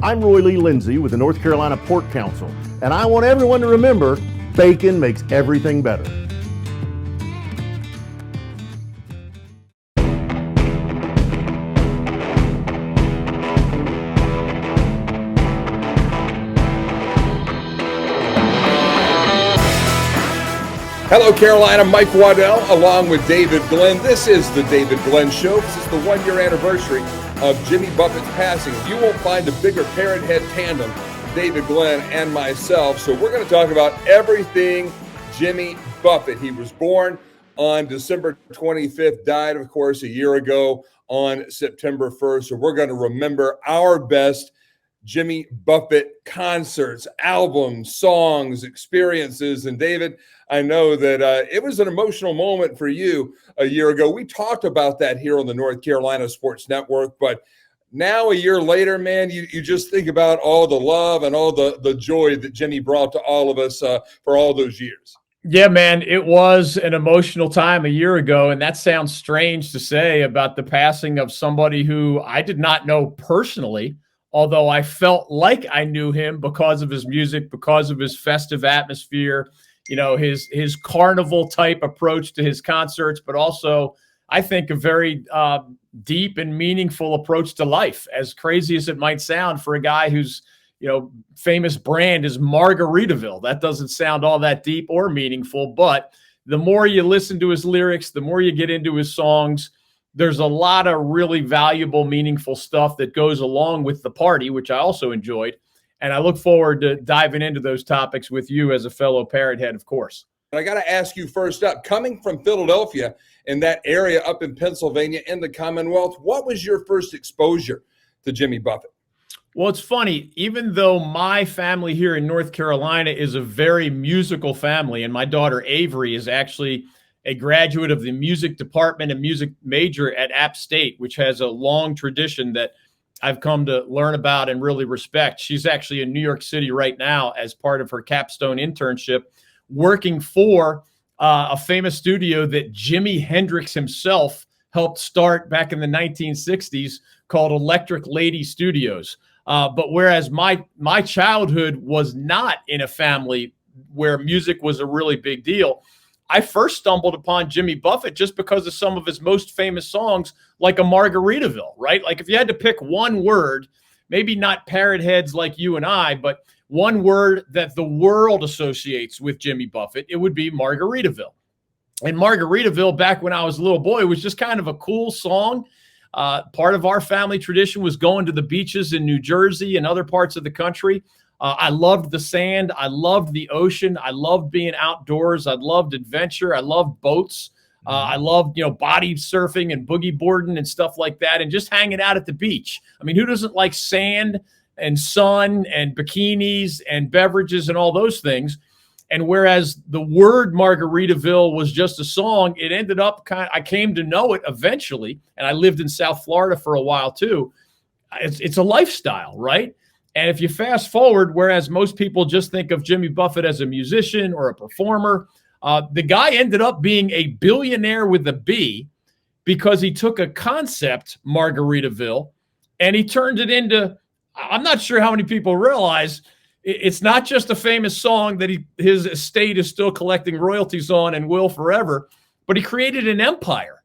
I'm Roy Lee Lindsay with the North Carolina Pork Council, and I want everyone to remember bacon makes everything better. Hello, Carolina. Mike Waddell along with David Glenn. This is the David Glenn Show. This is the one-year anniversary of Jimmy Buffett's passing. You won't find a bigger parent-head tandem, David Glenn and myself. So we're going to talk about everything Jimmy Buffett. He was born on December 25th, died, of course, a year ago on September 1st. So we're going to remember our best Jimmy Buffett concerts, albums, songs, experiences. And David, I know that it was an emotional moment for you a year ago. We talked about that here on the North Carolina Sports Network, but now a year later, man, you just think about all the love and all the joy that Jimmy brought to all of us for all those years. Yeah, man, it was an emotional time a year ago, and that sounds strange to say about the passing of somebody who I did not know personally, although I felt like I knew him because of his music, because of his festive atmosphere, you know, his carnival type approach to his concerts, but also I think a very deep and meaningful approach to life, as crazy as it might sound for a guy whose, you know, famous brand is Margaritaville. That doesn't sound all that deep or meaningful, but the more you listen to his lyrics, the more you get into his songs, there's a lot of really valuable, meaningful stuff that goes along with the party, which I also enjoyed. And I look forward to diving into those topics with you as a fellow parrot head, of course. I got to ask you first up, coming from Philadelphia in that area up in Pennsylvania in the Commonwealth, what was your first exposure to Jimmy Buffett? Well, it's funny, even though my family here in North Carolina is a very musical family, and my daughter Avery is actually a graduate of the music department and music major at App State, which has a long tradition that I've come to learn about and really respect. She's actually in New York City right now as part of her capstone internship, working for a famous studio that Jimi Hendrix himself helped start back in the 1960s called Electric Lady Studios. But whereas my childhood was not in a family where music was a really big deal, I first stumbled upon Jimmy Buffett just because of some of his most famous songs, like a Margaritaville, right? Like if you had to pick one word, maybe not parrot heads like you and I, but one word that the world associates with Jimmy Buffett, it would be Margaritaville. And Margaritaville, back when I was a little boy, was just kind of a cool song. Part of our family tradition was going to the beaches in New Jersey and other parts of the country. I loved the sand. I loved the ocean. I loved being outdoors. I loved adventure. I loved boats. I loved, you know, body surfing and boogie boarding and stuff like that, and just hanging out at the beach. I mean, who doesn't like sand and sun and bikinis and beverages and all those things? And whereas the word Margaritaville was just a song, it ended up I came to know it eventually, and I lived in South Florida for a while too. It's a lifestyle, right? And if you fast forward, whereas most people just think of Jimmy Buffett as a musician or a performer, the guy ended up being a billionaire with a B because he took a concept, Margaritaville, and he turned it into, I'm not sure how many people realize, it's not just a famous song that his estate is still collecting royalties on and will forever, but he created an empire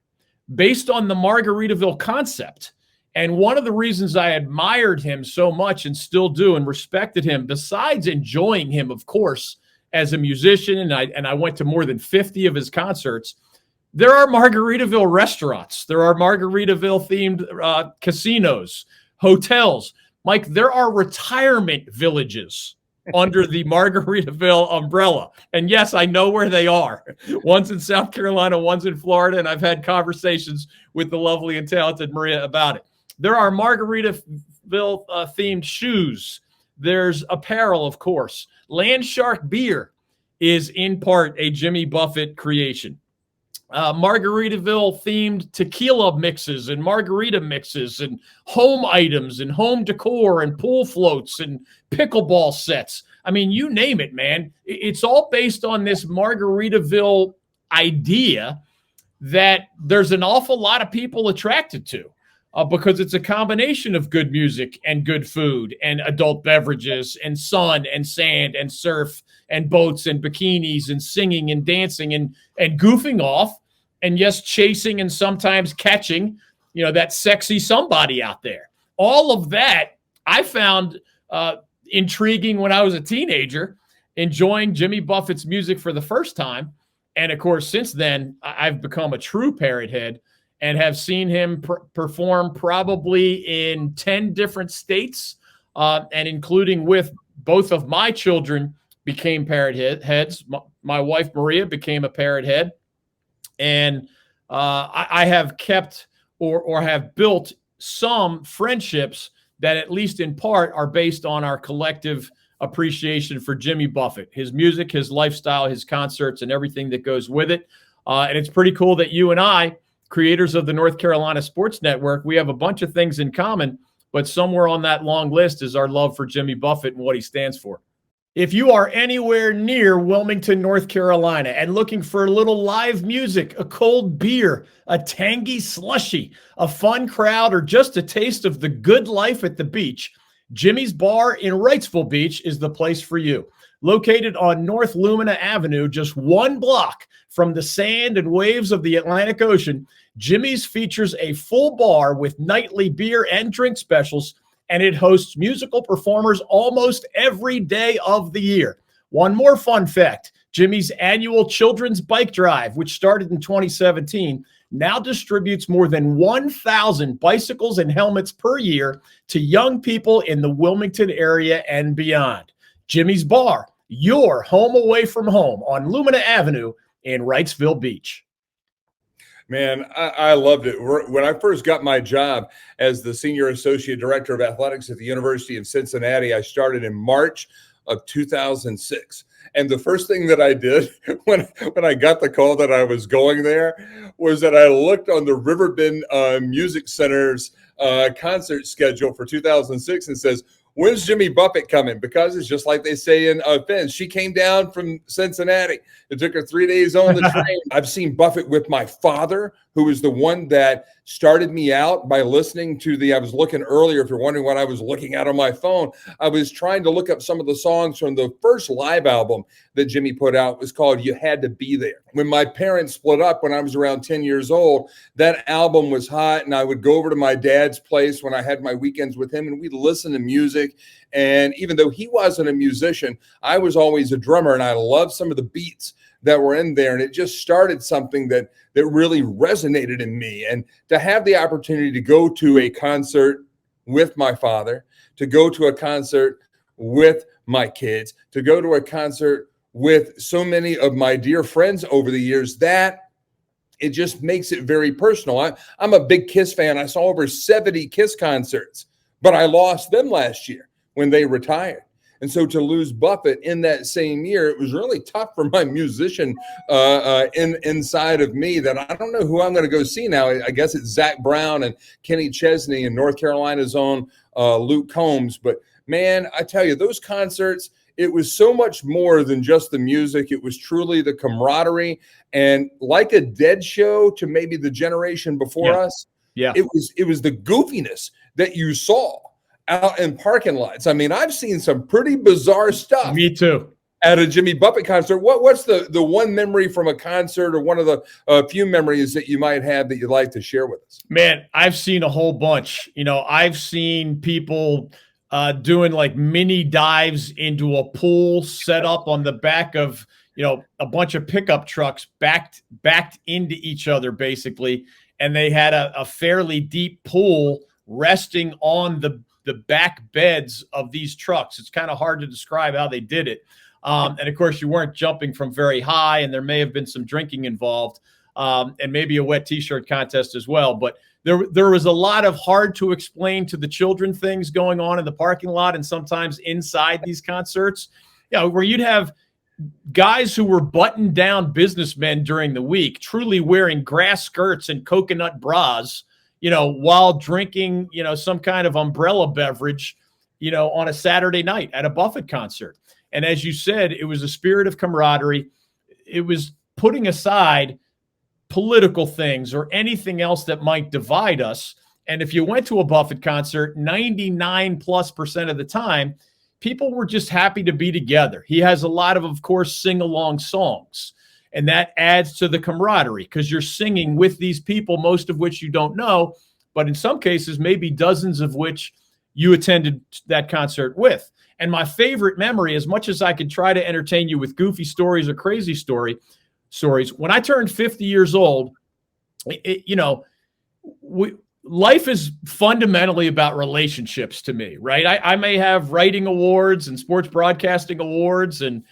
based on the Margaritaville concept. And one of the reasons I admired him so much and still do and respected him, besides enjoying him, of course, as a musician, and I went to more than 50 of his concerts, there are Margaritaville restaurants. There are Margaritaville-themed casinos, hotels. Mike, there are retirement villages under the Margaritaville umbrella. And yes, I know where they are. One's in South Carolina, one's in Florida, and I've had conversations with the lovely and talented Maria about it. There are Margaritaville-themed shoes. There's apparel, of course. Landshark beer is in part a Jimmy Buffett creation. Margaritaville-themed tequila mixes and margarita mixes and home items and home decor and pool floats and pickleball sets. I mean, you name it, man. It's all based on this Margaritaville idea that there's an awful lot of people attracted to. because it's a combination of good music and good food and adult beverages and sun and sand and surf and boats and bikinis and singing and dancing and goofing off, and yes, chasing and sometimes catching, that sexy somebody out there. All of that I found intriguing when I was a teenager, enjoying Jimmy Buffett's music for the first time. And of course, since then, I've become a true parrot head and have seen him perform probably in 10 different states, and including with both of my children became parrot heads. My wife, Maria, became a parrot head. And I have kept or have built some friendships that, at least in part, are based on our collective appreciation for Jimmy Buffett, his music, his lifestyle, his concerts, and everything that goes with it. And it's pretty cool that you and I, creators of the North Carolina Sports Network, we have a bunch of things in common, but somewhere on that long list is our love for Jimmy Buffett and what he stands for. If you are anywhere near Wilmington, North Carolina, and looking for a little live music, a cold beer, a tangy slushie, a fun crowd, or just a taste of the good life at the beach, Jimmy's Bar in Wrightsville Beach is the place for you. Located on North Lumina Avenue, just 1 block from the sand and waves of the Atlantic Ocean, Jimmy's features a full bar with nightly beer and drink specials, and it hosts musical performers almost every day of the year. One more fun fact, Jimmy's annual Children's Bike Drive, which started in 2017, now distributes more than 1,000 bicycles and helmets per year to young people in the Wilmington area and beyond. Jimmy's Bar, your home away from home on Lumina Avenue in Wrightsville Beach. Man, I loved it. When I first got my job as the Senior Associate Director of Athletics at the University of Cincinnati, I started in March of 2006. And the first thing that I did when I got the call that I was going there was that I looked on the Riverbend Music Center's concert schedule for 2006 and says, when's Jimmy Buffett coming? Because it's just like they say in Finn. She came down from Cincinnati. It took her 3 days on the train. I've seen Buffett with my father, who is the one that started me out by listening to I was looking earlier, if you're wondering what I was looking at on my phone, I was trying to look up some of the songs from the first live album that Jimmy put out. It was called You Had to Be There. When my parents split up when I was around 10 years old, that album was hot, and I would go over to my dad's place when I had my weekends with him, and we'd listen to music. And even though he wasn't a musician, I was always a drummer, and I loved some of the beats that were in there. And it just started something that really resonated in me. And to have the opportunity to go to a concert with my father, to go to a concert with my kids, to go to a concert with so many of my dear friends over the years, that it just makes it very personal. I'm a big Kiss fan. I saw over 70 Kiss concerts, but I lost them last year when they retired. And so to lose Buffett in that same year, it was really tough for my musician inside of me, that I don't know who I'm going to go see now. I guess it's Zach Brown and Kenny Chesney and North Carolina's own Luke Combs. But man, I tell you, those concerts, it was so much more than just the music. It was truly the camaraderie, and like a Dead show to maybe the generation before us. Yeah, it was the goofiness that you saw out in parking lots. I mean, I've seen some pretty bizarre stuff. Me too. At a Jimmy Buffett concert. What's the one memory from a concert, or one of the few memories that you might have that you'd like to share with us? Man, I've seen a whole bunch. I've seen people doing like mini dives into a pool set up on the back of, a bunch of pickup trucks backed into each other, basically. And they had a fairly deep pool resting on the back beds of these trucks. It's kind of hard to describe how they did it. And of course, you weren't jumping from very high, and there may have been some drinking involved, and maybe a wet t-shirt contest as well. But there was a lot of hard to explain to the children things going on in the parking lot, and sometimes inside these concerts, where you'd have guys who were buttoned down businessmen during the week, truly wearing grass skirts and coconut bras, while drinking, some kind of umbrella beverage, on a Saturday night at a Buffett concert. And as you said, it was a spirit of camaraderie. It was putting aside political things or anything else that might divide us, And if you went to a Buffett concert, 99+% of the time, people were just happy to be together. He has a lot of course, sing-along songs. And that adds to the camaraderie because you're singing with these people, most of which you don't know, but in some cases, maybe dozens of which you attended that concert with. And my favorite memory, as much as I could try to entertain you with goofy stories or crazy stories, when I turned 50 years old, life is fundamentally about relationships to me, right? I may have writing awards and sports broadcasting awards and,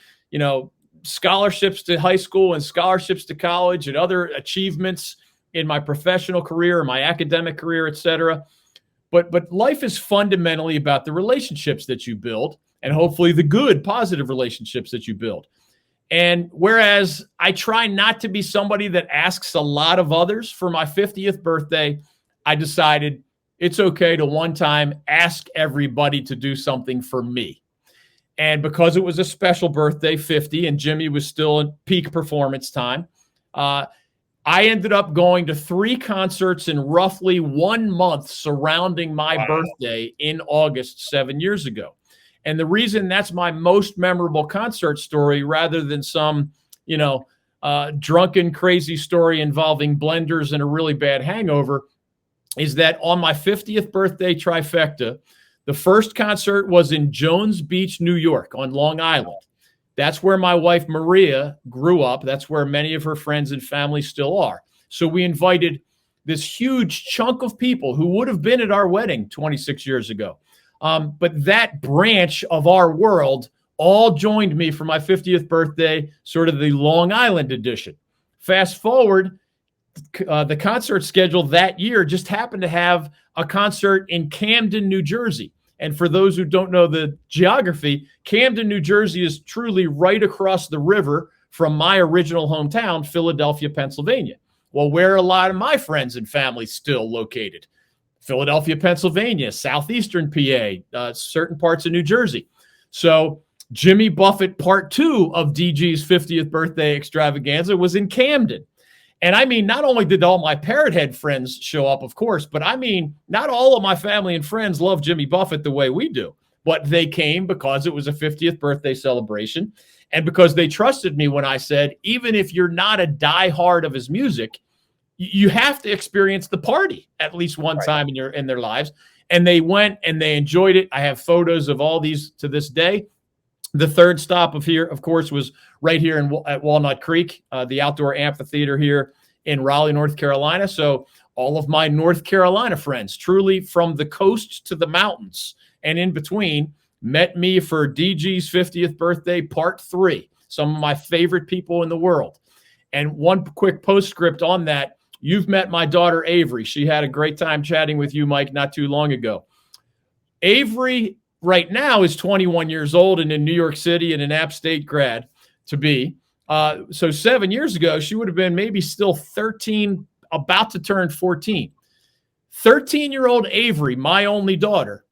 scholarships to high school and scholarships to college and other achievements in my professional career, my academic career, et cetera. But life is fundamentally about the relationships that you build and hopefully the good, positive relationships that you build. And whereas I try not to be somebody that asks a lot of others, for my 50th birthday, I decided it's okay to one time ask everybody to do something for me. And because it was a special birthday, 50, and Jimmy was still in peak performance time, I ended up going to 3 concerts in roughly 1 month surrounding my birthday in August 7 years ago. And the reason that's my most memorable concert story, rather than some, drunken, crazy story involving blenders and a really bad hangover, is that on my 50th birthday trifecta, the first concert was in Jones Beach, New York on Long Island. That's where my wife, Maria, grew up. That's where many of her friends and family still are. So we invited this huge chunk of people who would have been at our wedding 26 years ago. But that branch of our world all joined me for my 50th birthday, sort of the Long Island edition. Fast forward, the concert schedule that year just happened to have a concert in Camden, New Jersey. And for those who don't know the geography, Camden, New Jersey is truly right across the river from my original hometown, Philadelphia, Pennsylvania. Well, where are a lot of my friends and family still located? Philadelphia, Pennsylvania, southeastern PA, certain parts of New Jersey. So Jimmy Buffett Part 2 of DG's 50th birthday extravaganza was in Camden. And I mean, not only did all my Parrot Head friends show up, of course, but I mean, not all of my family and friends love Jimmy Buffett the way we do, but they came because it was a 50th birthday celebration and because they trusted me when I said, even if you're not a diehard of his music, you have to experience the party at least one time in their lives. And they went and they enjoyed it. I have photos of all these to this day. The third stop of course, was right here at Walnut Creek, the outdoor amphitheater here in Raleigh, North Carolina. So all of my North Carolina friends, truly from the coast to the mountains and in between, met me for DG's 50th birthday, Part 3. Some of my favorite people in the world. And one quick postscript on that, you've met my daughter, Avery. She had a great time chatting with you, Mike, not too long ago. Avery right now is 21 years old and in New York City and an App State grad to be. So 7 years ago, she would have been maybe still 13, about to turn 14. 13-year-old Avery, my only daughter,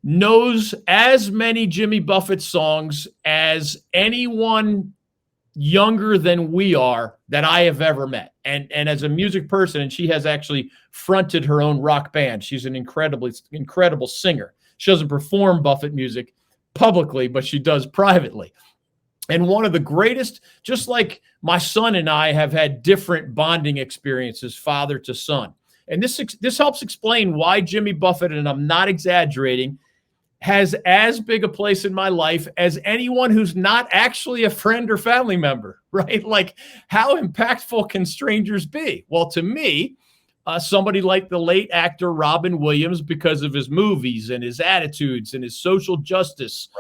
knows as many Jimmy Buffett songs as anyone younger than we are that I have ever met. And as a music person, and she has actually fronted her own rock band. She's an incredible singer. She doesn't perform Buffett music publicly, but she does privately. And one of the greatest, just like my son and I have had different bonding experiences, father to son. And this helps explain why Jimmy Buffett, and I'm not exaggerating, has as big a place in my life as anyone who's not actually a friend or family member, right? Like, how impactful can strangers be? Well, to me, somebody like the late actor Robin Williams, because of his movies and his attitudes and his social justice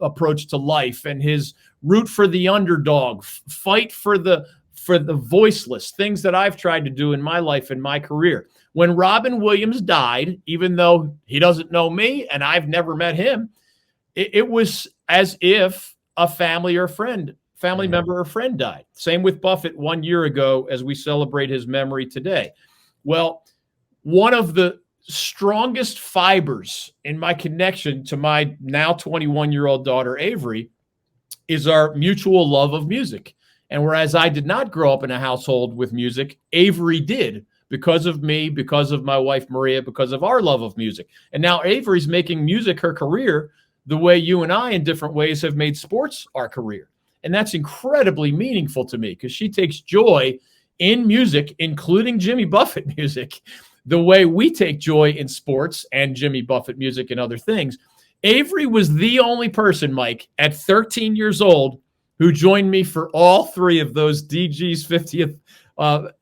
approach to life and his root for the underdog, fight for the voiceless, things that I've tried to do in my life and my career. When Robin Williams died, even though he doesn't know me and I've never met him, it was as if a family member or friend died. Same with Buffett 1 year ago as we celebrate his memory today. Well, one of the strongest fibers in my connection to my now 21-year-old daughter, Avery, is our mutual love of music. And whereas I did not grow up in a household with music, Avery did, because of me, because of my wife, Maria, because of our love of music. And now Avery's making music her career the way you and I in different ways have made sports our career. And that's incredibly meaningful to me because she takes joy in music, including Jimmy Buffett music, the way we take joy in sports and Jimmy Buffett music and other things. Avery was the only person, Mike, at 13 years old who joined me for all three of those DG's 50th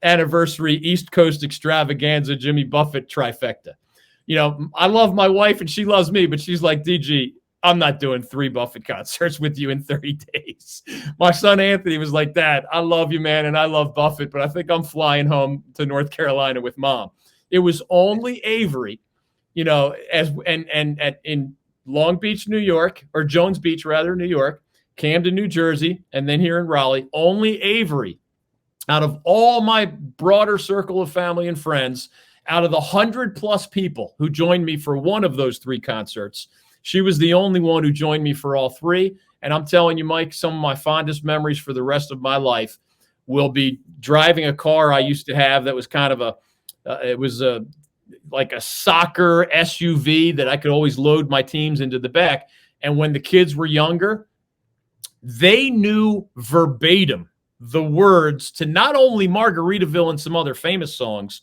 anniversary East Coast extravaganza Jimmy Buffett trifecta. You know, I love my wife and she loves me, but she's like, DG, I'm not doing 3 Buffett concerts with you in 30 days. My son Anthony was like, Dad, I love you, man, and I love Buffett, but I think I'm flying home to North Carolina with Mom. It was only Avery, you know, in Long Beach, New York, or Jones Beach, rather, New York, Camden, New Jersey, and then here in Raleigh, only Avery, out of all my broader circle of family and friends, out of the 100+ people who joined me for one of those 3 concerts, she was the only one who joined me for all 3. And I'm telling you, Mike, some of my fondest memories for the rest of my life will be driving a car I used to have that was kind of like a soccer SUV that I could always load my teams into the back. And when the kids were younger, they knew verbatim the words to not only Margaritaville and some other famous songs.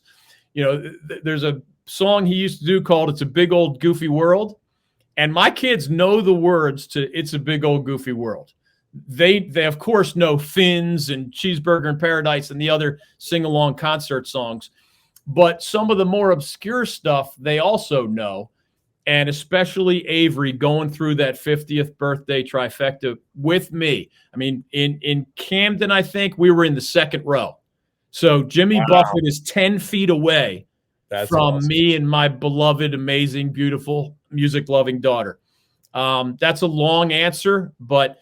You know, there's a song he used to do called It's a Big Old Goofy World. And my kids know the words to It's a Big Old Goofy World. They of course know Fins and Cheeseburger in Paradise and the other sing-along concert songs. But some of the more obscure stuff they also know. And especially Avery going through that 50th birthday trifecta with me. I mean, in Camden, I think we were in the second row. So Jimmy Buffett is 10 feet away from awesome. Me and my beloved, amazing, beautiful, music-loving daughter. That's a long answer, but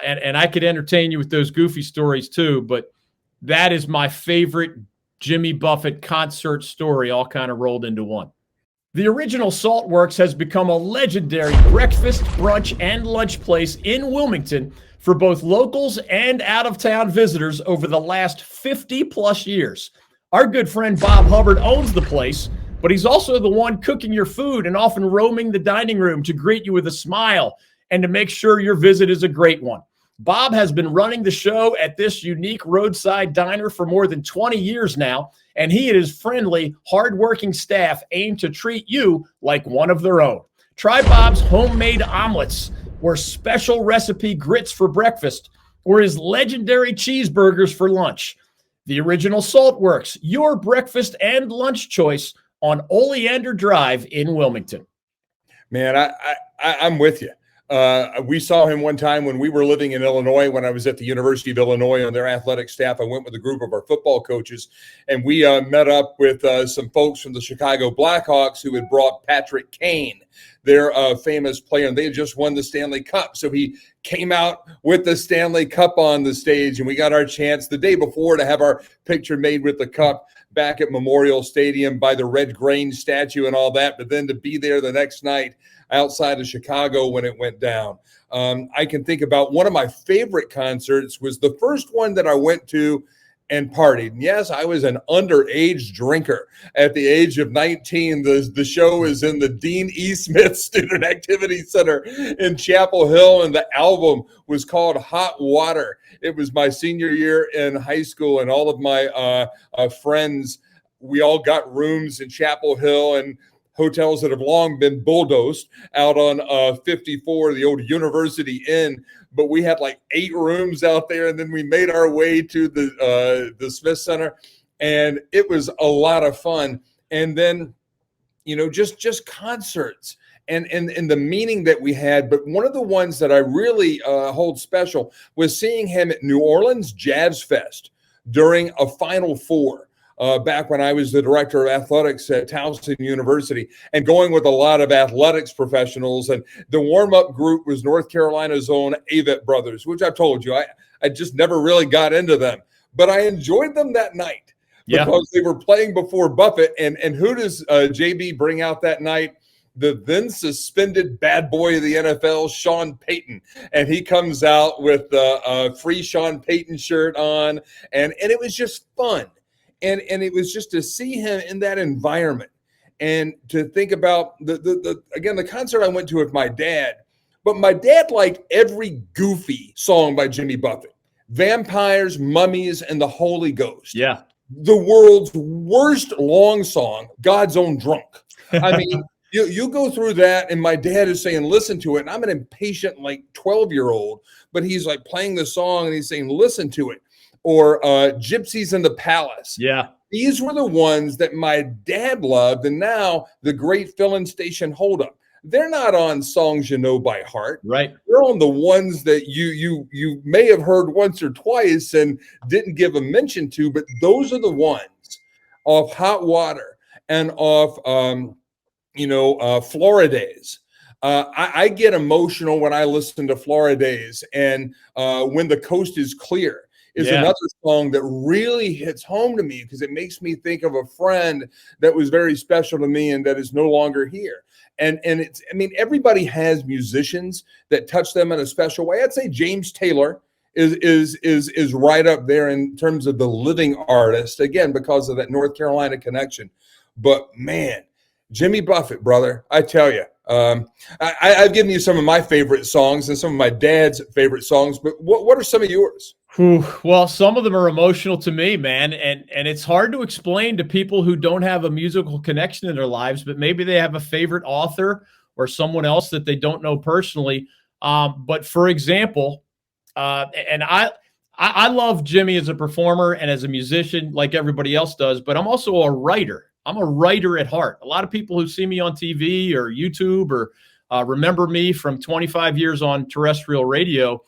and I could entertain you with those goofy stories too, but that is my favorite Jimmy Buffett concert story, all kind of rolled into one. The original Salt Works has become a legendary breakfast, brunch, and lunch place in Wilmington for both locals and out-of-town visitors over the last 50+ years. Our good friend Bob Hubbard owns the place, but he's also the one cooking your food and often roaming the dining room to greet you with a smile and to make sure your visit is a great one. Bob has been running the show at this unique roadside diner for more than 20 years now, and he and his friendly, hardworking staff aim to treat you like one of their own. Try Bob's homemade omelets, or special recipe grits for breakfast, or his legendary cheeseburgers for lunch. The original Salt Works, your breakfast and lunch choice on Oleander Drive in Wilmington. Man, I'm with you. We saw him one time when we were living in Illinois, when I was at the University of Illinois on their athletic staff. I went with a group of our football coaches, and we met up with some folks from the Chicago Blackhawks who had brought Patrick Kane, their famous player, and they had just won the Stanley Cup. So he came out with the Stanley Cup on the stage, and we got our chance the day before to have our picture made with the cup back at Memorial Stadium by the Red Grange statue and all that, but then to be there the next night outside of Chicago when it went down. I can think about one of my favorite concerts was the first one that I went to and partied. And yes, I was an underage drinker at the age of 19. The show is in the Dean E. Smith Student Activity Center in Chapel Hill, and the album was called Hot Water. It was my senior year in high school, and all of my friends, we all got rooms in Chapel Hill and hotels that have long been bulldozed out on 54, the old University Inn. But we had like 8 rooms out there, and then we made our way to the Smith Center, and it was a lot of fun. And then, you know, just concerts and the meaning that we had. But one of the ones that I really hold special was seeing him at New Orleans Jazz Fest during a Final Four. Back when I was the director of athletics at Towson University, and going with a lot of athletics professionals. And the warm-up group was North Carolina's own Avett brothers, which I've told you, I just never really got into them. But I enjoyed them that night because they were playing before Buffett. And who does JB bring out that night? The then suspended bad boy of the NFL, Sean Payton. And he comes out with a free Sean Payton shirt on. And it was just fun. And it was just to see him in that environment and to think about the concert I went to with my dad. But my dad liked every goofy song by Jimmy Buffett. Vampires, Mummies, and the Holy Ghost. Yeah. The world's worst long song, God's Own Drunk. I mean, you go through that, and my dad is saying, listen to it. And I'm an impatient, like 12-year-old, but he's like playing the song and he's saying, listen to it. Or Gypsies in the Palace. Yeah. These were the ones that my dad loved. And now the great fill-in station Hold Up. They're not on songs you know by heart. Right. They're on the ones that you may have heard once or twice and didn't give a mention to, but those are the ones off Hot Water and off Florida Days. I get emotional when I listen to Florida Days, and When the Coast is Clear is another song that really hits home to me because it makes me think of a friend that was very special to me and that is no longer here. And it's, I mean, everybody has musicians that touch them in a special way. I'd say James Taylor is right up there in terms of the living artist, again, because of that North Carolina connection. But man, Jimmy Buffett, brother, I tell you, I've given you some of my favorite songs and some of my dad's favorite songs, but what are some of yours? Well, some of them are emotional to me, man. And it's hard to explain to people who don't have a musical connection in their lives, but maybe they have a favorite author or someone else that they don't know personally. But for example, and I love Jimmy as a performer and as a musician like everybody else does, but I'm also a writer. I'm a writer at heart. A lot of people who see me on TV or YouTube or remember me from 25 years on terrestrial radio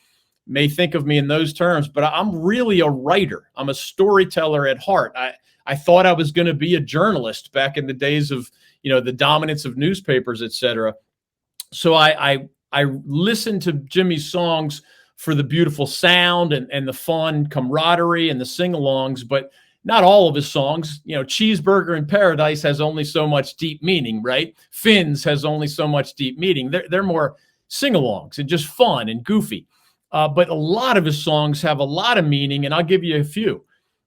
may think of me in those terms, but I'm really a writer. I'm a storyteller at heart. I thought I was going to be a journalist back in the days of, the dominance of newspapers, et cetera. So I listened to Jimmy's songs for the beautiful sound and the fun camaraderie and the sing-alongs, but not all of his songs. Cheeseburger in Paradise has only so much deep meaning, right? Finn's has only so much deep meaning. They're more sing-alongs and just fun and goofy. But a lot of his songs have a lot of meaning, and I'll give you a few.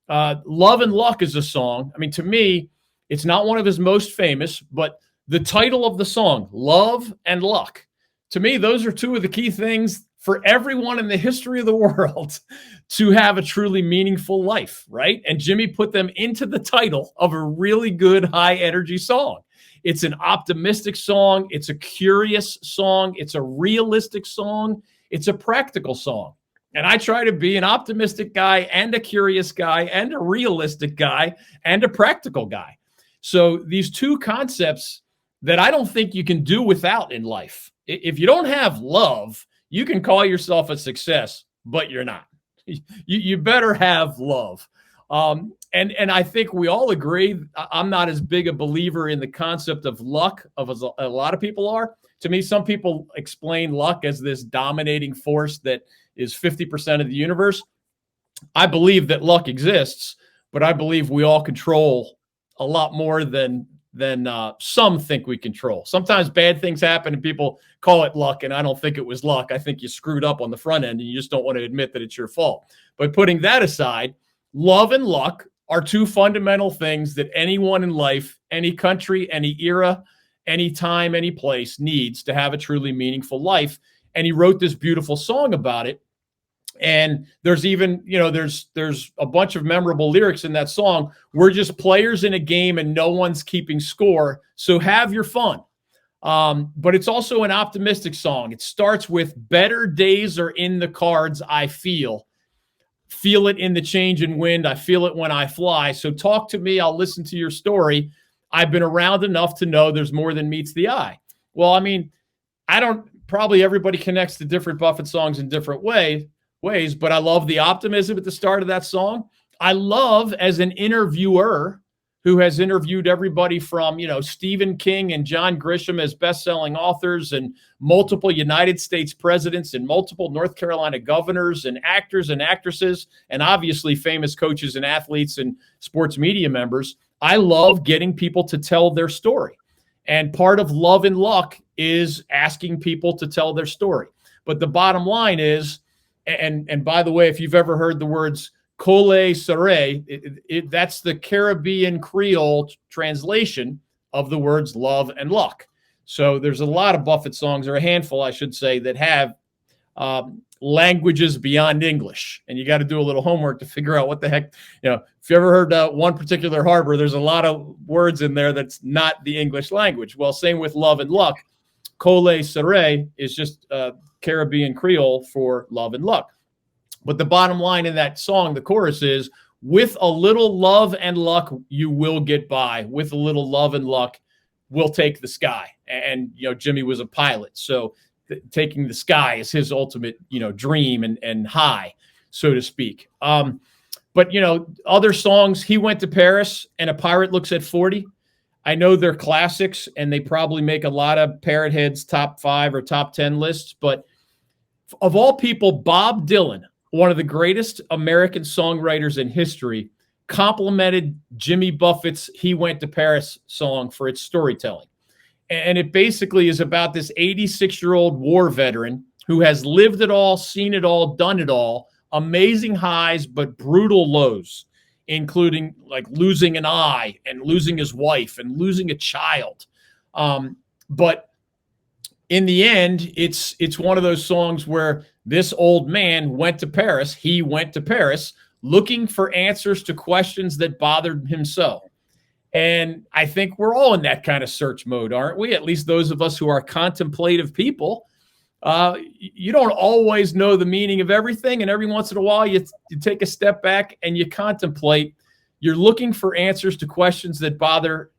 Love and Luck is a song. I mean, to me, it's not one of his most famous, but the title of the song, Love and Luck, to me, those are two of the key things for everyone in the history of the world to have a truly meaningful life, right? And Jimmy put them into the title of a really good high-energy song. It's an optimistic song. It's a curious song. It's a realistic song. It's a practical song. And I try to be an optimistic guy and a curious guy and a realistic guy and a practical guy. So these two concepts that I don't think you can do without in life. If you don't have love, you can call yourself a success, but you're not. You better have love. And I think we all agree. I'm not as big a believer in the concept of luck as a lot of people are. To me, some people explain luck as this dominating force that is 50% of the universe. I believe that luck exists, but I believe we all control a lot more than some think we control. Sometimes bad things happen and people call it luck, and I don't think it was luck. I think you screwed up on the front end and you just don't want to admit that it's your fault. But putting that aside, love and luck are two fundamental things that anyone in life, any country, any era, any time, any place needs to have a truly meaningful life. And he wrote this beautiful song about it. And there's even, there's a bunch of memorable lyrics in that song. We're just players in a game and no one's keeping score. So have your fun. But it's also an optimistic song. It starts with better days are in the cards. I feel it in the change in wind. I feel it when I fly. So talk to me. I'll listen to your story. I've been around enough to know there's more than meets the eye. Well, I mean, probably everybody connects to different Buffett songs in different ways, but I love the optimism at the start of that song. I love, as an interviewer who has interviewed everybody from, Stephen King and John Grisham as best-selling authors and multiple United States presidents and multiple North Carolina governors and actors and actresses and obviously famous coaches and athletes and sports media members. I love getting people to tell their story. And part of Love and Luck is asking people to tell their story. But the bottom line is, and by the way, if you've ever heard the words Cole Sere, that's the Caribbean Creole translation of the words love and luck. So there's a lot of Buffett songs, or a handful, I should say, that have languages beyond English. And you got to do a little homework to figure out what the heck, if you ever heard one particular harbor, there's a lot of words in there that's not the English language. Well, same with love and luck. Cole Sere is just Caribbean Creole for love and luck. But the bottom line in that song, the chorus is, with a little love and luck, you will get by. With a little love and luck, we'll take the sky. And, Jimmy was a pilot. So taking the sky is his ultimate, dream and high, so to speak. But, other songs, He Went to Paris and A Pirate Looks at 40. I know they're classics, and they probably make a lot of Parrot Heads top 5 or top 10 lists. But of all people, Bob Dylan, one of the greatest American songwriters in history, complimented Jimmy Buffett's He Went to Paris song for its storytelling. And it basically is about this 86-year-old war veteran who has lived it all, seen it all, done it all, amazing highs, but brutal lows, including like losing an eye and losing his wife and losing a child. But in the end, it's one of those songs where this old man went to Paris. He went to Paris looking for answers to questions that bothered him so. And I think we're all in that kind of search mode, aren't we? At least those of us who are contemplative people. You don't always know the meaning of everything. And every once in a while, you take a step back and you contemplate. You're looking for answers to questions that bother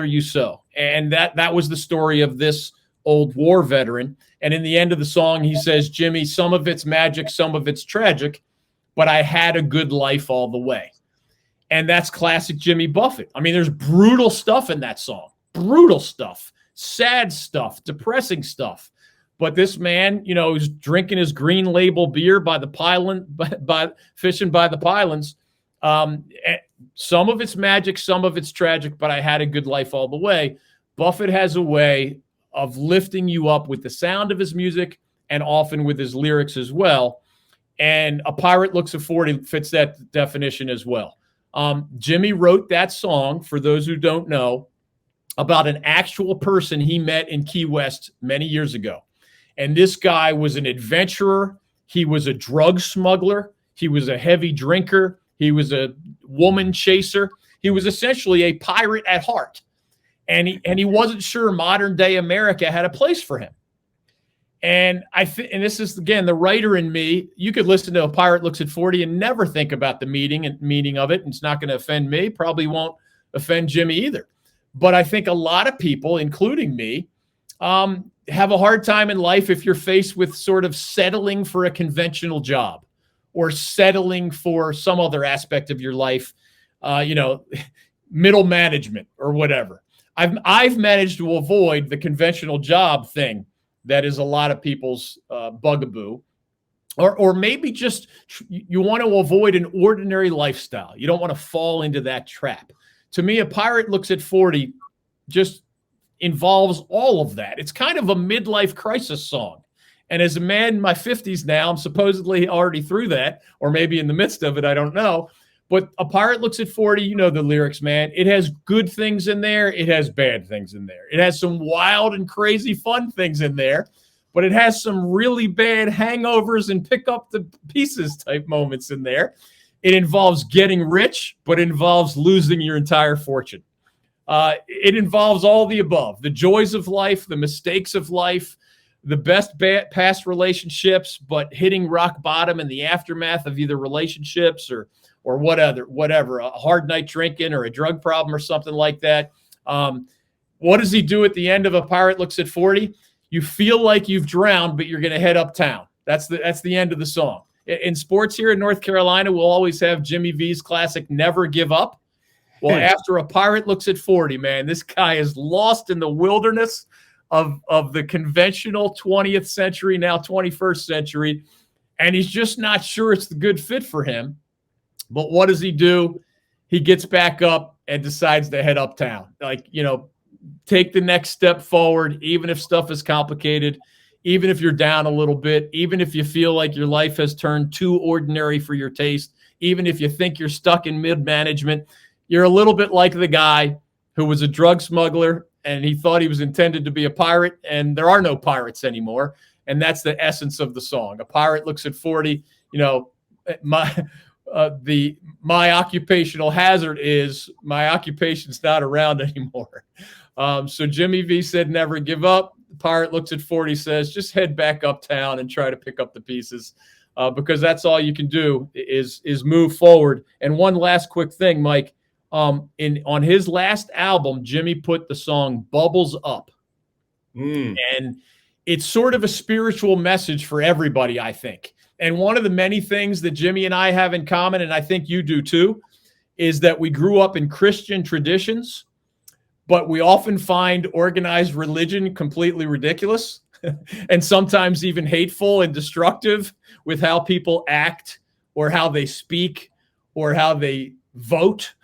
you so. And that was the story of this old war veteran. And in the end of the song, he says, Jimmy, some of it's magic, some of it's tragic, but I had a good life all the way. And that's classic Jimmy Buffett. I mean, there's brutal stuff in that song, brutal stuff, sad stuff, depressing stuff. But this man, is drinking his Green Label beer by the pylon, by fishing by the pylons. Some of it's magic, some of it's tragic, but I had a good life all the way. Buffett has a way of lifting you up with the sound of his music and often with his lyrics as well. And A Pirate Looks at 40 fits that definition as well. Jimmy wrote that song, for those who don't know, about an actual person he met in Key West many years ago. And this guy was an adventurer. He was a drug smuggler. He was a heavy drinker. He was a woman chaser. He was essentially a pirate at heart. And he wasn't sure modern day America had a place for him. And and this is, again, the writer in me. You could listen to A Pirate Looks at 40 and never think about the meaning of it. And it's not going to offend me. Probably won't offend Jimmy either. But I think a lot of people, including me, have a hard time in life if you're faced with sort of settling for a conventional job or settling for some other aspect of your life, middle management or whatever. I've managed to avoid the conventional job thing that is a lot of people's bugaboo, or maybe just you want to avoid an ordinary lifestyle. You don't want to fall into that trap. To me, A Pirate Looks at 40 just involves all of that. It's kind of a midlife crisis song. And as a man in my 50s now, I'm supposedly already through that, or maybe in the midst of it, I don't know. But A Pirate Looks at 40, you know the lyrics, man. It has good things in there. It has bad things in there. It has some wild and crazy fun things in there, but it has some really bad hangovers and pick up the pieces type moments in there. It involves getting rich, but it involves losing your entire fortune. It involves all the above, the joys of life, the mistakes of life, the best past relationships, but hitting rock bottom in the aftermath of either relationships or whatever, a hard night drinking or a drug problem or something like that. What does he do at the end of A Pirate Looks at 40? You feel like you've drowned, but you're going to head uptown. That's the end of the song. In sports here in North Carolina, we'll always have Jimmy V's classic Never Give Up. Well, after A Pirate Looks at 40, man, this guy is lost in the wilderness of the conventional 20th century, now 21st century, and he's just not sure it's the good fit for him. But what does he do? He gets back up and decides to head uptown. Take the next step forward, even if stuff is complicated, even if you're down a little bit, even if you feel like your life has turned too ordinary for your taste, even if you think you're stuck in mid-management, you're a little bit like the guy who was a drug smuggler and he thought he was intended to be a pirate, and there are no pirates anymore. And that's the essence of the song. A pirate looks at 40, my occupational hazard is my occupation's not around anymore. So Jimmy V said, never give up. The pirate looks at 40, says, just head back uptown and try to pick up the pieces, because that's all you can do is move forward. And one last quick thing, Mike, on his last album, Jimmy put the song Bubbles Up. And it's sort of a spiritual message for everybody, I think. And one of the many things that Jimmy and I have in common, and I think you do too, is that we grew up in Christian traditions, but we often find organized religion completely ridiculous and sometimes even hateful and destructive with how people act or how they speak or how they vote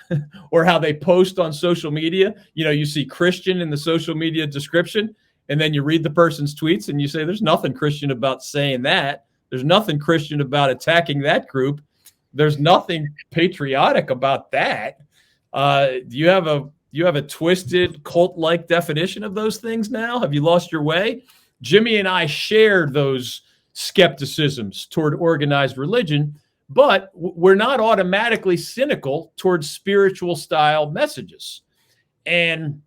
or how they post on social media. You see Christian in the social media description, and then you read the person's tweets and you say, there's nothing Christian about saying that. There's nothing Christian about attacking that group. There's nothing patriotic about that. Do you have a twisted cult-like definition of those things now? Have you lost your way? Jimmy and I shared those skepticisms toward organized religion, but we're not automatically cynical towards spiritual style messages. And,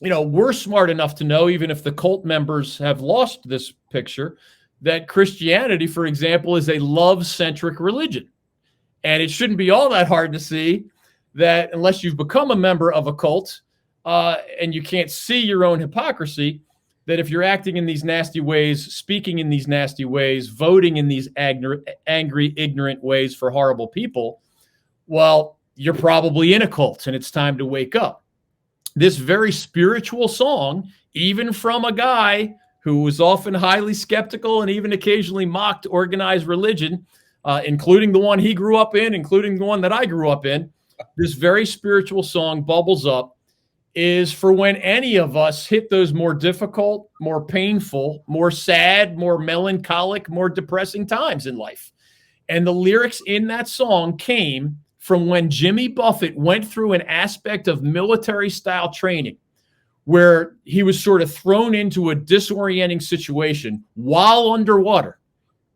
we're smart enough to know, even if the cult members have lost this picture, that Christianity, for example, is a love-centric religion. And it shouldn't be all that hard to see that unless you've become a member of a cult and you can't see your own hypocrisy, that if you're acting in these nasty ways, speaking in these nasty ways, voting in these angry, ignorant ways for horrible people, well, you're probably in a cult and it's time to wake up. This very spiritual song, even from a guy who was often highly skeptical and even occasionally mocked organized religion, including the one he grew up in, including the one that I grew up in, this very spiritual song, Bubbles Up, is for when any of us hit those more difficult, more painful, more sad, more melancholic, more depressing times in life. And the lyrics in that song came from when Jimmy Buffett went through an aspect of military-style training where he was sort of thrown into a disorienting situation while underwater.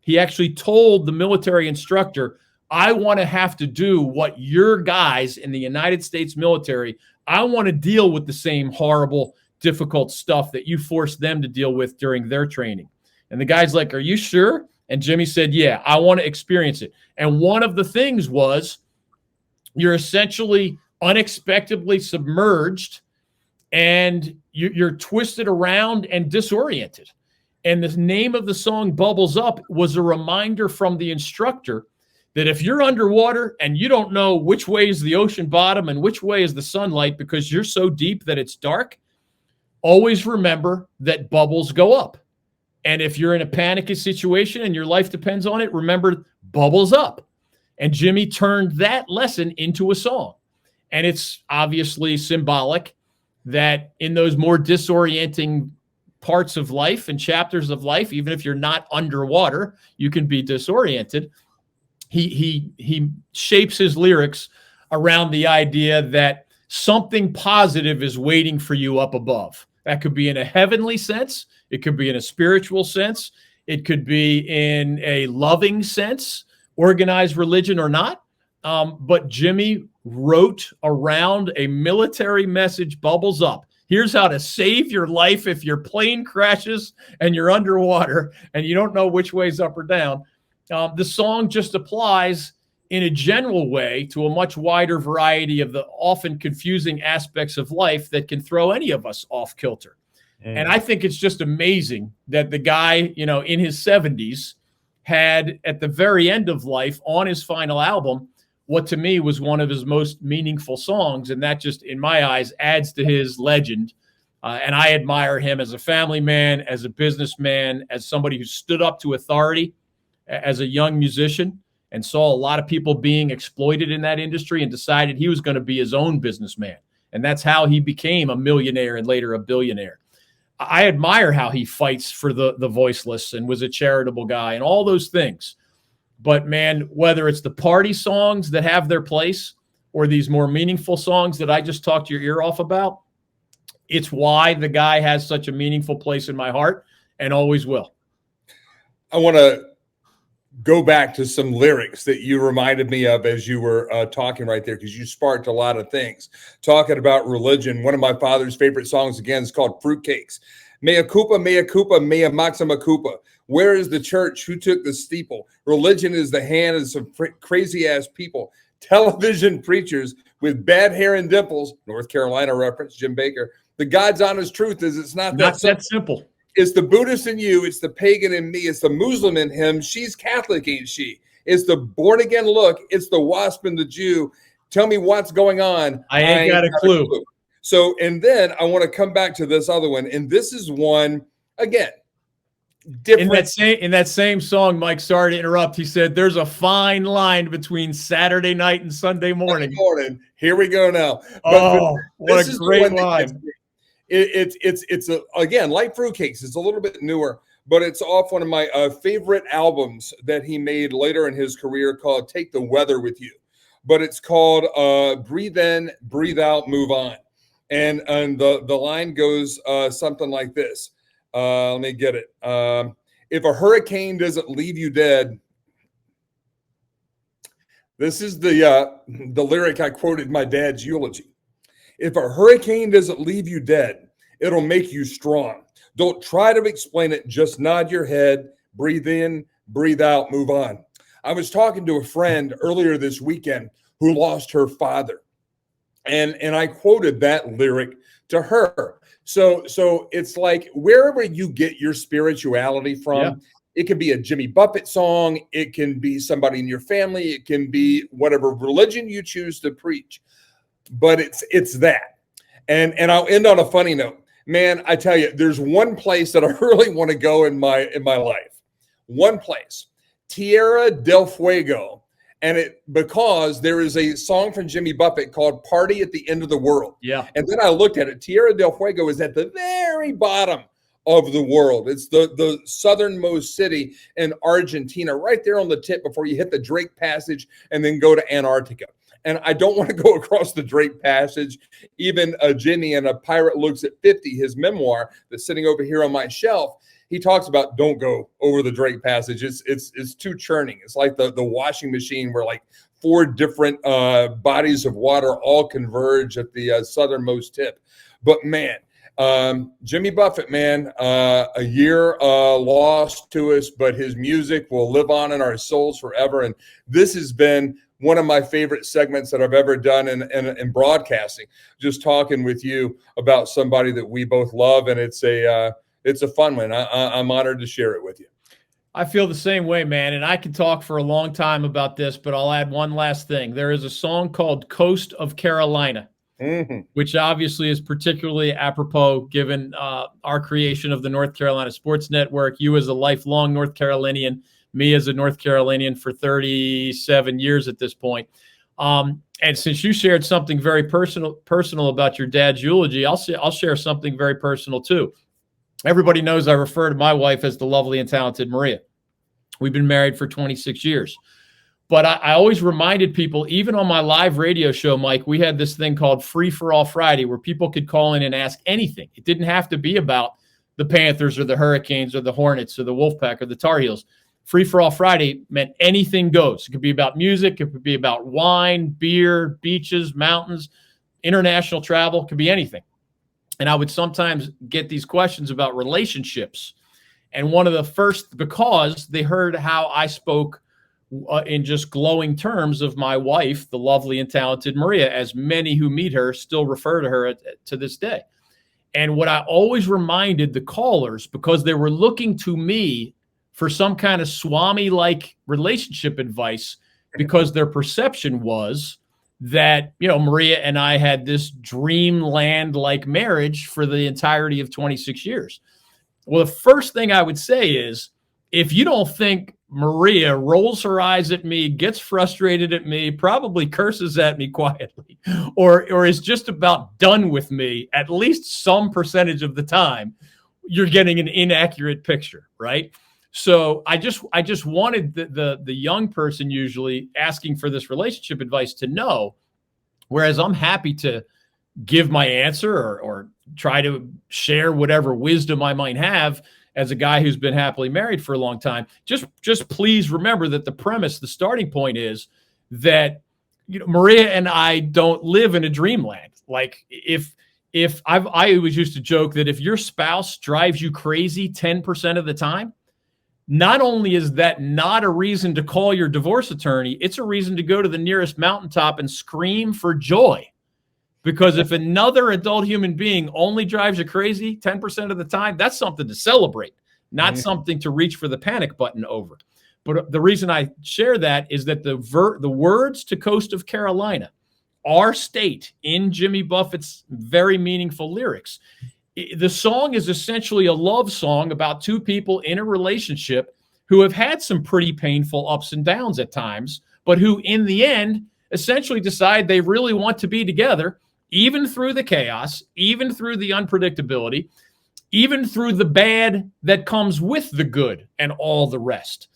He actually told the military instructor, I want to have to do what your guys in the United States military, I want to deal with the same horrible, difficult stuff that you forced them to deal with during their training. And the guy's like, are you sure? And Jimmy said, yeah, I want to experience it. And one of the things was you're essentially unexpectedly submerged and you're twisted around and disoriented. And the name of the song, Bubbles Up, was a reminder from the instructor that if you're underwater and you don't know which way is the ocean bottom and which way is the sunlight because you're so deep that it's dark, always remember that bubbles go up. And if you're in a panicky situation and your life depends on it, remember bubbles up. And Jimmy turned that lesson into a song. And it's obviously symbolic that in those more disorienting parts of life and chapters of life, even if you're not underwater, you can be disoriented. He shapes his lyrics around the idea that something positive is waiting for you up above. That could be in a heavenly sense. It could be in a spiritual sense. It could be in a loving sense, organized religion or not. But Jimmy wrote around a military message, Bubbles Up. Here's how to save your life if your plane crashes and you're underwater and you don't know which way's up or down. The song just applies in a general way to a much wider variety of the often confusing aspects of life that can throw any of us off kilter. And I think it's just amazing that the guy, in his 70s had at the very end of life on his final album, what to me was one of his most meaningful songs. And that just, in my eyes, adds to his legend. And I admire him as a family man, as a businessman, as somebody who stood up to authority as a young musician and saw a lot of people being exploited in that industry and decided he was going to be his own businessman. And that's how he became a millionaire and later a billionaire. I admire how he fights for the voiceless and was a charitable guy and all those things. But man, whether it's the party songs that have their place or these more meaningful songs that I just talked your ear off about, it's why the guy has such a meaningful place in my heart and always will. I want to go back to some lyrics that you reminded me of as you were talking right there, because you sparked a lot of things. Talking about religion, one of my father's favorite songs, again, is called Fruitcakes. Mea culpa, mea maxima culpa. Where is the church? Who took the steeple? Religion is the hand of some crazy-ass people. Television preachers with bad hair and dimples, North Carolina reference, Jim Baker. The God's honest truth is it's not that simple. It's the Buddhist in you. It's the pagan in me. It's the Muslim in him. She's Catholic, ain't she? It's the born-again look. It's the wasp and the Jew. Tell me what's going on. I ain't got a clue. So, and then I want to come back to this other one. And this is one, again, different. In that same song, Mike, sorry to interrupt, he said, there's a fine line between Saturday night and Sunday morning. Here we go now. What a great line. It's again, like Fruitcakes. It's a little bit newer, but it's off one of my favorite albums that he made later in his career called Take the Weather With You. But it's called Breathe In, Breathe Out, Move On. And the line goes something like this. Let me get it. If a hurricane doesn't leave you dead, this is the lyric I quoted my dad's eulogy. If a hurricane doesn't leave you dead, it'll make you strong. Don't try to explain it. Just nod your head, breathe in, breathe out, move on. I was talking to a friend earlier this weekend who lost her father. And I quoted that lyric to her. So it's like wherever you get your spirituality from, It can be a Jimmy Buffett song. It can be somebody in your family. It can be whatever religion you choose to preach. But it's that. And I'll end on a funny note. Man, I tell you, there's one place that I really want to go in my life. One place, Tierra del Fuego. And because there is a song from Jimmy Buffett called Party at the End of the World. Yeah. And then I looked at it. Tierra del Fuego is at the very bottom of the world. It's the southernmost city in Argentina, right there on the tip before you hit the Drake Passage and then go to Antarctica. And I don't want to go across the Drake Passage. Even Jimmy in A Pirate Looks at 50, his memoir that's sitting over here on my shelf, he talks about don't go over the Drake Passage. It's too churning. It's like the washing machine where like 4 different bodies of water all converge at the southernmost tip. But man, Jimmy Buffett, man, a year lost to us, but his music will live on in our souls forever. And this has been one of my favorite segments that I've ever done in broadcasting, just talking with you about somebody that we both love. And it's a fun one. I'm honored to share it with you. I feel the same way, man. And I could talk for a long time about this, but I'll add one last thing. There is a song called Coast of Carolina, which obviously is particularly apropos given our creation of the North Carolina Sports Network. You as a lifelong North Carolinian, me as a North Carolinian for 37 years at this point. And since you shared something very personal about your dad's eulogy, I'll share something very personal too. Everybody knows I refer to my wife as the lovely and talented Maria. We've been married for 26 years. But I always reminded people, even on my live radio show, Mike, we had this thing called Free for All Friday where people could call in and ask anything. It didn't have to be about the Panthers or the Hurricanes or the Hornets or the Wolfpack or the Tar Heels. Free for All Friday meant anything goes. It could be about music. It could be about wine, beer, beaches, mountains, international travel. It could be anything. And I would sometimes get these questions about relationships. And one of the first, because they heard how I spoke in just glowing terms of my wife, the lovely and talented Maria, as many who meet her still refer to her to this day. And what I always reminded the callers, because they were looking to me for some kind of Swami-like relationship advice, because their perception was that, Maria and I had this dreamland-like marriage for the entirety of 26 years. Well, the first thing I would say is, if you don't think Maria rolls her eyes at me, gets frustrated at me, probably curses at me quietly, or is just about done with me at least some percentage of the time, you're getting an inaccurate picture, right? So I just wanted the young person usually asking for this relationship advice to know, whereas I'm happy to give my answer or try to share whatever wisdom I might have as a guy who's been happily married for a long time. Just please remember that the starting point is that, Maria and I don't live in a dreamland. Like I always used to joke that if your spouse drives you crazy 10% of the time, not only is that not a reason to call your divorce attorney, it's a reason to go to the nearest mountaintop and scream for joy. Because if another adult human being only drives you crazy 10% of the time, that's something to celebrate, not something to reach for the panic button over. But the reason I share that is that the words to Coast of Carolina are state in Jimmy Buffett's very meaningful lyrics. The song is essentially a love song about two people in a relationship who have had some pretty painful ups and downs at times, but who in the end essentially decide they really want to be together, even through the chaos, even through the unpredictability, even through the bad that comes with the good and all the rest.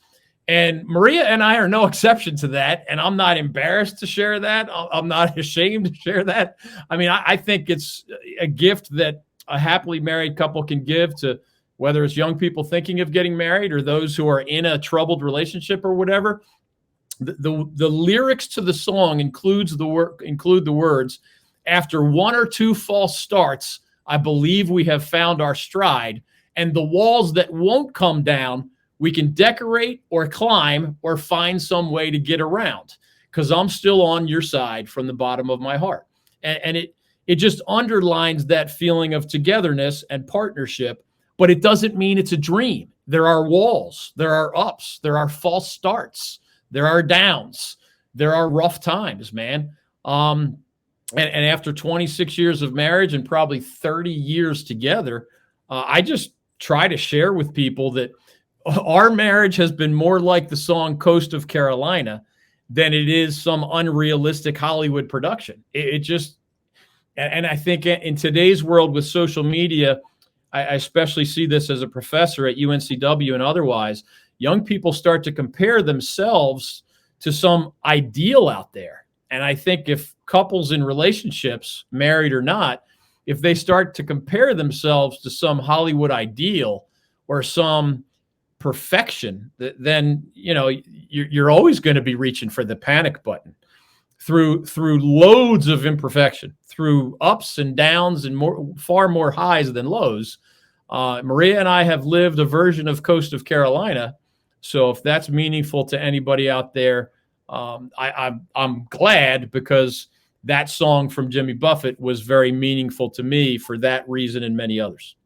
And Maria and I are no exception to that. And I'm not embarrassed to share that. I'm not ashamed to share that. I mean, I think it's a gift that a happily married couple can give to whether it's young people thinking of getting married or those who are in a troubled relationship or whatever. The lyrics to the song include the words, "After one or two false starts, I believe we have found our stride. And the walls that won't come down, we can decorate or climb or find some way to get around. Because I'm still on your side from the bottom of my heart." And it just underlines that feeling of togetherness and partnership, but it doesn't mean it's a dream. There are walls, there are ups, there are false starts, there are downs, there are rough times, man. And after 26 years of marriage and probably 30 years together, I just try to share with people that our marriage has been more like the song Coast of Carolina than it is some unrealistic Hollywood production. And I think in today's world with social media, I especially see this as a professor at UNCW and otherwise, young people start to compare themselves to some ideal out there. And I think if couples in relationships, married or not, if they start to compare themselves to some Hollywood ideal or some perfection, then you're always going to be reaching for the panic button through loads of imperfection, through ups and downs and far more highs than lows. Maria and I have lived a version of Coast of Carolina. So if that's meaningful to anybody out there, I'm glad, because that song from Jimmy Buffett was very meaningful to me for that reason and many others.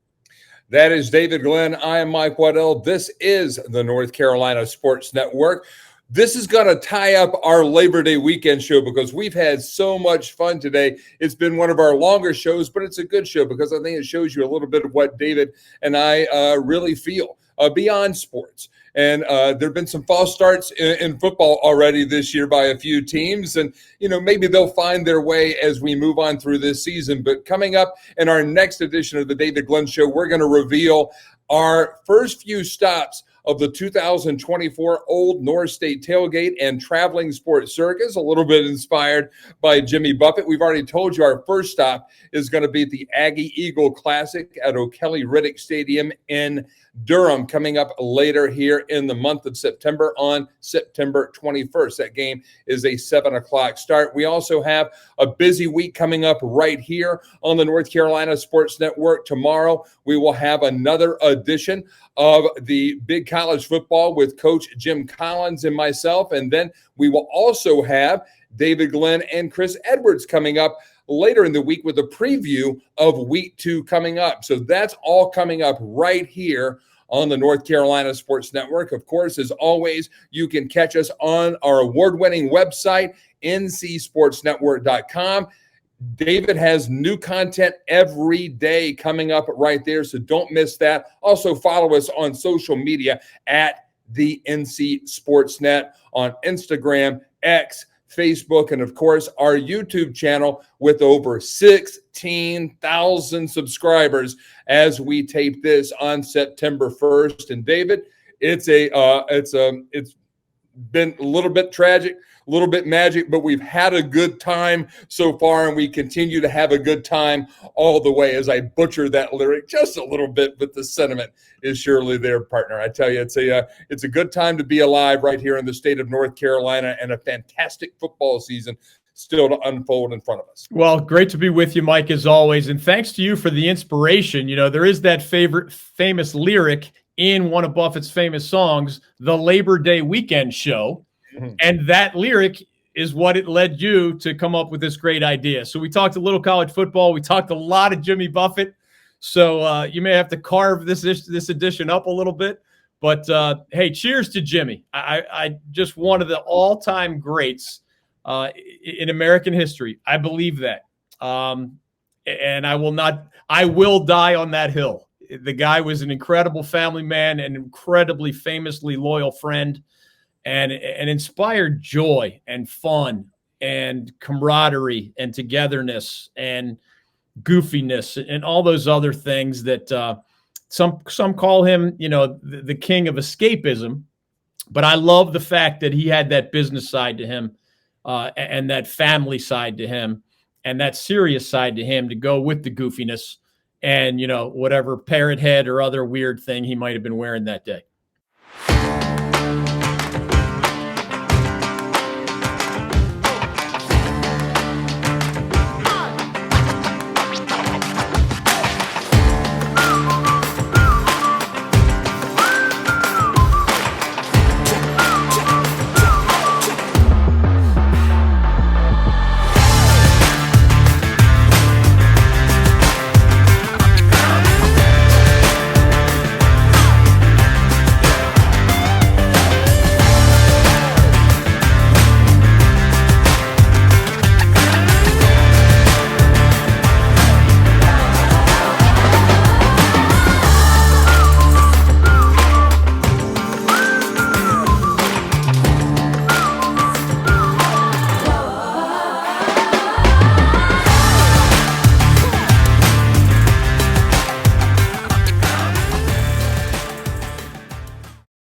That is David Glenn. I am Mike Waddell. This is the North Carolina Sports Network. This is going to tie up our Labor Day weekend show because we've had so much fun today. It's been one of our longer shows, but it's a good show because I think it shows you a little bit of what David and I really feel beyond sports. And there have been some false starts in football already this year by a few teams. And, maybe they'll find their way as we move on through this season. But coming up in our next edition of the David Glenn Show, we're going to reveal our first few stops of the 2024 Old North State Tailgate and Traveling Sports Circus, a little bit inspired by Jimmy Buffett. We've already told you our first stop is going to be the Aggie Eagle Classic at O'Kelly Riddick Stadium in Durham, coming up later here in the month of September on September 21st. That game is a 7 o'clock start. We also have a busy week coming up right here on the North Carolina Sports Network. Tomorrow, we will have another edition of the Big College Football with Coach Jim Collins and myself. And then we will also have David Glenn and Chris Edwards coming up later in the week with a preview of week 2 coming up. So that's all coming up right here on the North Carolina Sports Network. Of course, as always, you can catch us on our award-winning website, ncsportsnetwork.com. David has new content every day coming up right there, so don't miss that. Also, follow us on social media at the NC Sportsnet on Instagram, X, Facebook, and of course, our YouTube channel with over 16,000 subscribers as we tape this on September 1st. And David, It's been a little bit tragic, a little bit magic, but we've had a good time so far, and we continue to have a good time all the way. As I butcher that lyric just a little bit, but the sentiment is surely there, partner. I tell you, it's a good time to be alive right here in the state of North Carolina, and a fantastic football season still to unfold in front of us. Well, great to be with you, Mike, as always. And thanks to you for the inspiration. You know, there is that famous lyric in one of Buffett's famous songs, the Labor Day Weekend Show. Mm-hmm. And that lyric is what it led you to come up with this great idea. So we talked a little college football. We talked a lot of Jimmy Buffett. So you may have to carve this edition up a little bit. But, hey, cheers to Jimmy. I just one of the all-time greats in American history. I believe that. And I will die on that hill. The guy was an incredible family man, an incredibly famously loyal friend, and inspired joy and fun and camaraderie and togetherness and goofiness and all those other things that some call him, you know, the king of escapism. But I love the fact that he had that business side to him, and that family side to him, and that serious side to him to go with the goofiness and, you know, whatever parrot head or other weird thing he might have been wearing that day.